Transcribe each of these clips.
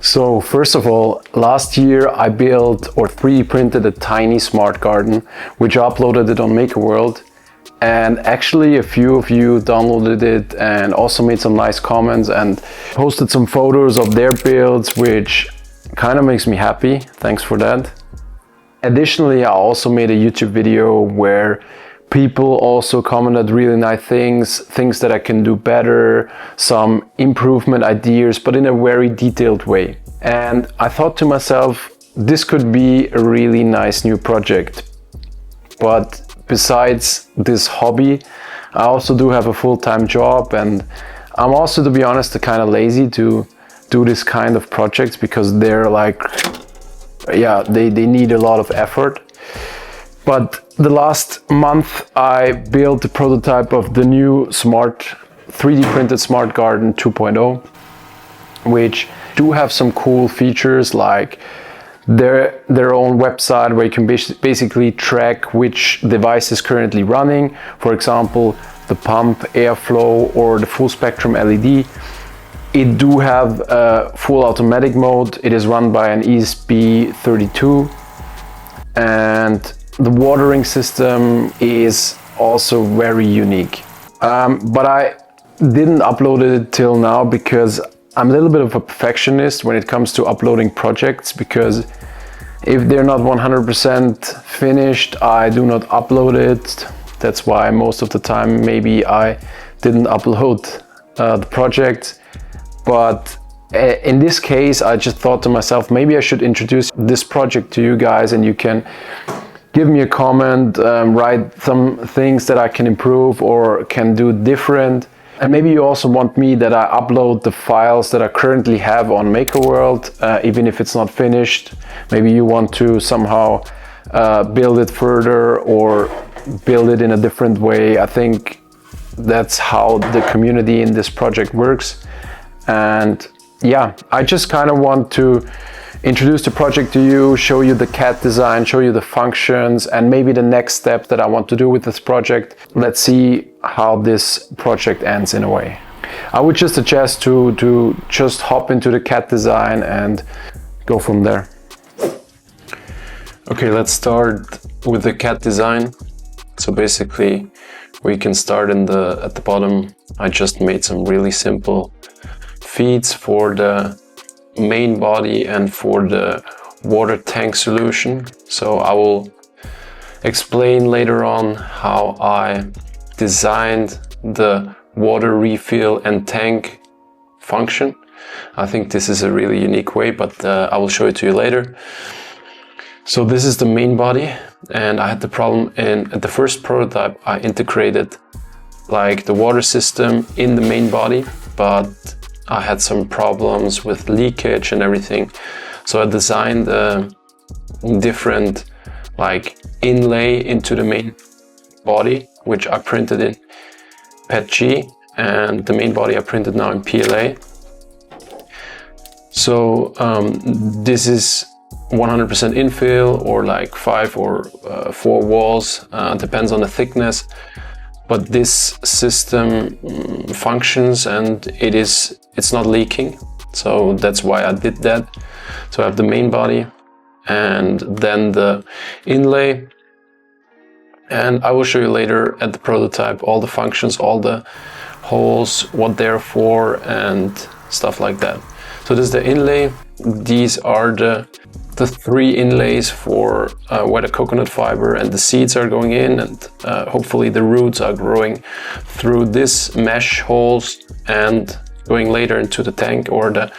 So first of all, last year I built or 3D printed a tiny smart garden, which I uploaded it on MakerWorld. And actually a few of you downloaded it and also made some nice comments and posted some photos of their builds, which kind of makes me happy. Thanks for that. Additionally, I also made a YouTube video where people also commented really nice things that I can do better, some improvement ideas, but in a very detailed way. And I thought to myself, this could be a really nice new project. But besides this hobby, I also do have a full-time job, and I'm also, to be honest, kind of lazy to do this kind of projects because they're like, yeah, they need a lot of effort. But the last month I built the prototype of the new 3D printed smart garden 2.0, which do have some cool features like their own website where you can basically track which device is currently running. For example, the pump, airflow, or the full spectrum LED. It do have a full automatic mode. It is run by an ESP32, and the watering system is also very unique. But I didn't upload it till now because I'm a little bit of a perfectionist when it comes to uploading projects, because if they're not 100% finished, I do not upload it. That's why most of the time maybe I didn't upload the project. But in this case, I just thought to myself, maybe I should introduce this project to you guys and you can give me a comment, write some things that I can improve or can do different. And maybe you also want me that I upload the files that I currently have on MakerWorld, even if it's not finished. Maybe you want to somehow build it further or build it in a different way. I think that's how the community in this project works. And yeah, I just kind of want to introduce the project to you, show you the CAD design, show you the functions, and maybe the next step that I want to do with this project. Let's see how this project ends in a way. I would just suggest to just hop into the CAD design and go from there. Okay, let's start with the CAD design. So basically, we can start at the bottom. I just made some really simple feeds for the main body and for the water tank solution. So I will explain later on how I designed the water refill and tank function. I think this is a really unique way, but I will show it to you later. So this is the main body, and I had the problem at the first prototype. I integrated like the water system in the main body, but I had some problems with leakage and everything. So I designed a different like inlay into the main body, which I printed in PETG, and the main body I printed now in PLA. So this is 100% infill or like 5 or 4 walls, depends on the thickness. But this system functions and it's not leaking. So that's why I did that. So I have the main body and then the inlay. And I will show you later at the prototype all the functions, all the holes, what they're for and stuff like that. So this is the inlay. These are the 3 inlays for where the coconut fiber and the seeds are going in, and hopefully the roots are growing through this mesh holes and going later into the tank or the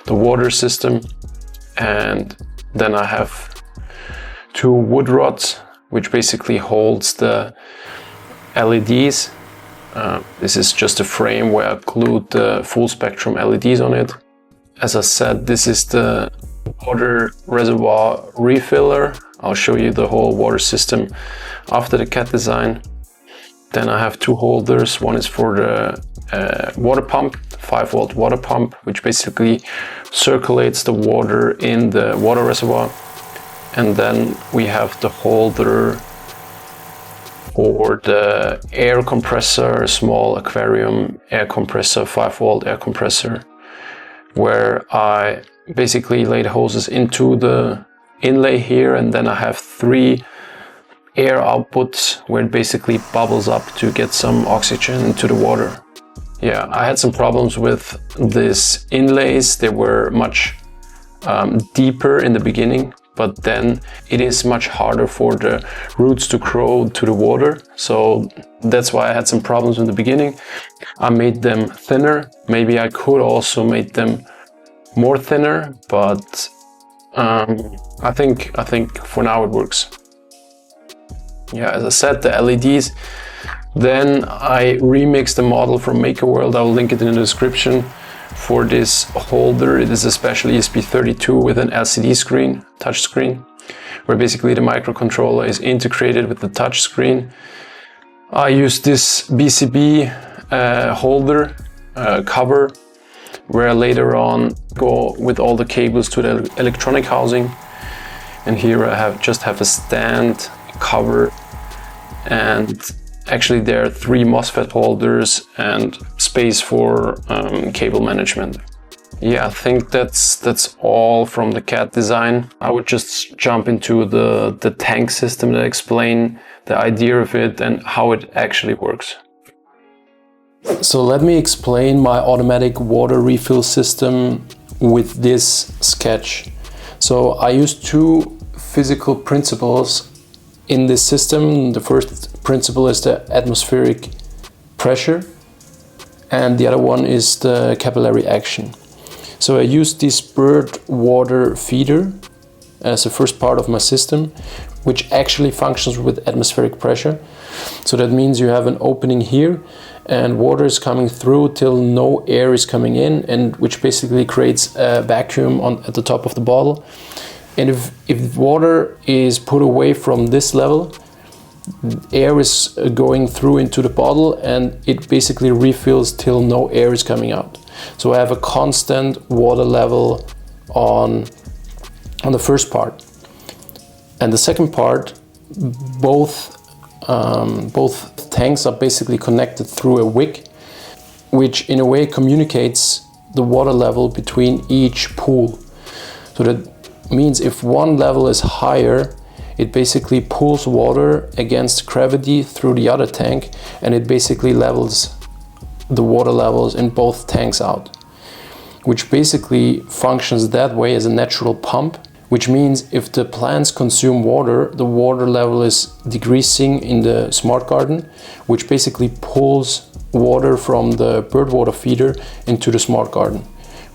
water system. And then I have 2 wood rods, which basically holds the LEDs. This is just a frame where I glued the full spectrum LEDs on it. As I said, this is the water reservoir refiller. I'll show you the whole water system after the CAD design. Then I have 2 holders. One is for the water pump, 5-volt water pump, which basically circulates the water in the water reservoir. And then we have the holder for the air compressor, small aquarium air compressor, 5-volt air compressor, where I basically lay the hoses into the inlay here, and then I have 3 air outputs where it basically bubbles up to get some oxygen into the water. Yeah, I had some problems with these inlays. They were much deeper in the beginning, but then it is much harder for the roots to grow to the water. So that's why I had some problems in the beginning. I made them thinner. Maybe I could also make them more thinner, but I think for now it works. Yeah, as I said, the LEDs. Then I remixed the model from MakerWorld. I will link it in the description. For this holder, it is a special ESP32 with an LCD screen, touch screen, where basically the microcontroller is integrated with the touch screen. I use this BCB holder cover, where later on go with all the cables to the electronic housing. And here I just have a stand cover, and actually there are 3 MOSFET holders and space for cable management. Yeah, I think that's all from the CAD design. I would just jump into the tank system to explain the idea of it and how it actually works. So let me explain my automatic water refill system with this sketch. So I use 2 physical principles in this system. The first principle is the atmospheric pressure, and the other one is the capillary action. So I use this bird water feeder as the first part of my system, which actually functions with atmospheric pressure. So that means you have an opening here and water is coming through till no air is coming in, and which basically creates a vacuum at the top of the bottle. And if water is put away from this level, air is going through into the bottle and it basically refills till no air is coming out. So I have a constant water level on the first part. And the second part, both tanks are basically connected through a wick, which in a way communicates the water level between each pool. So that means if one level is higher, it basically pulls water against gravity through the other tank, and it basically levels the water levels in both tanks out, which basically functions that way as a natural pump, which means if the plants consume water, the water level is decreasing in the smart garden, which basically pulls water from the bird water feeder into the smart garden,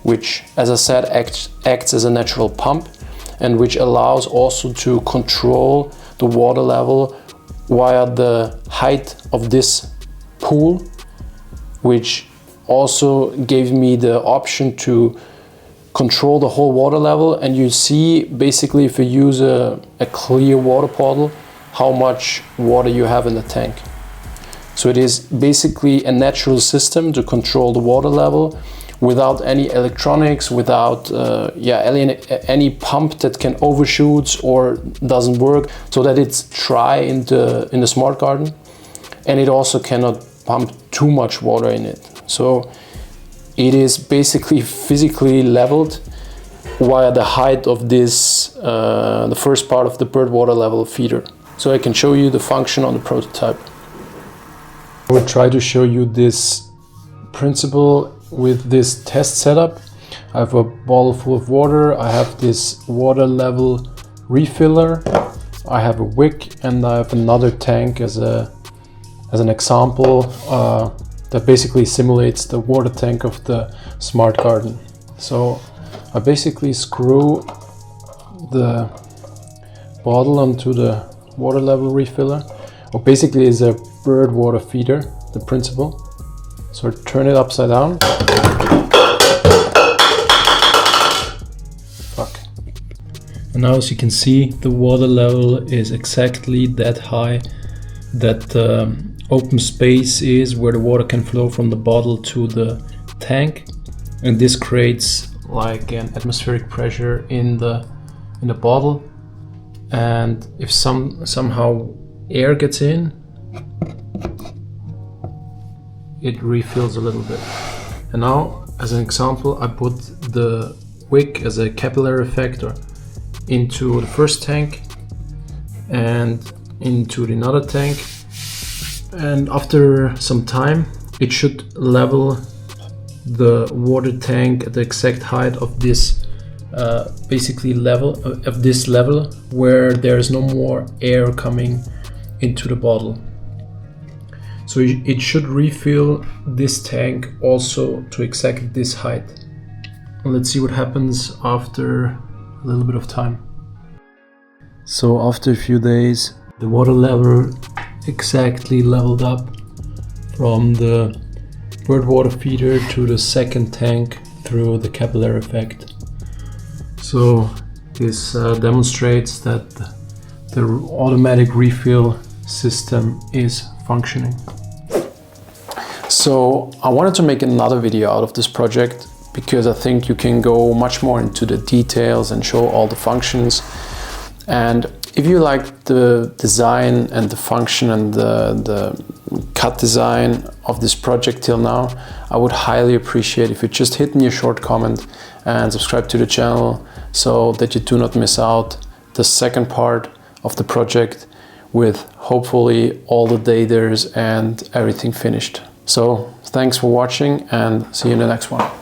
which, as I said, acts as a natural pump, and which allows also to control the water level via the height of this pool, which also gave me the option to control the whole water level. And you see basically, if you use a clear water bottle, how much water you have in the tank. So it is basically a natural system to control the water level without any electronics, without any pump that can overshoot or doesn't work, so that it's dry in the smart garden, and it also cannot pump too much water in it. So it is basically physically leveled via the height of this, the first part of the bird water level feeder. So I can show you the function on the prototype. I will try to show you this principle with this test setup. I have a bottle full of water, I have this water level refiller, I have a wick, and I have another tank as an example that basically simulates the water tank of the smart garden. So I basically screw the bottle onto the water level refiller, or basically is a bird water feeder, the principle. So I turn it upside down. Fuck. And now, as you can see, the water level is exactly that high that the open space is where the water can flow from the bottle to the tank. And this creates like an atmospheric pressure in the bottle. And if somehow air gets in, it refills a little bit. And now, as an example, I put the wick as a capillary effect or into the first tank and into another tank, and after some time it should level the water tank at the exact height of this basically level of this level where there is no more air coming into the bottle. So it should refill this tank also to exactly this height. Let's see what happens after a little bit of time. So after a few days, the water level exactly leveled up from the bird water feeder to the second tank through the capillary effect. So this demonstrates that the automatic refill system is functioning. So I wanted to make another video out of this project because I think you can go much more into the details and show all the functions. And if you like the design and the function and the cut design of this project till now, I would highly appreciate if you just hit me a short comment and subscribe to the channel so that you do not miss out the second part of the project with hopefully all the daters and everything finished. So thanks for watching and see you in the next one.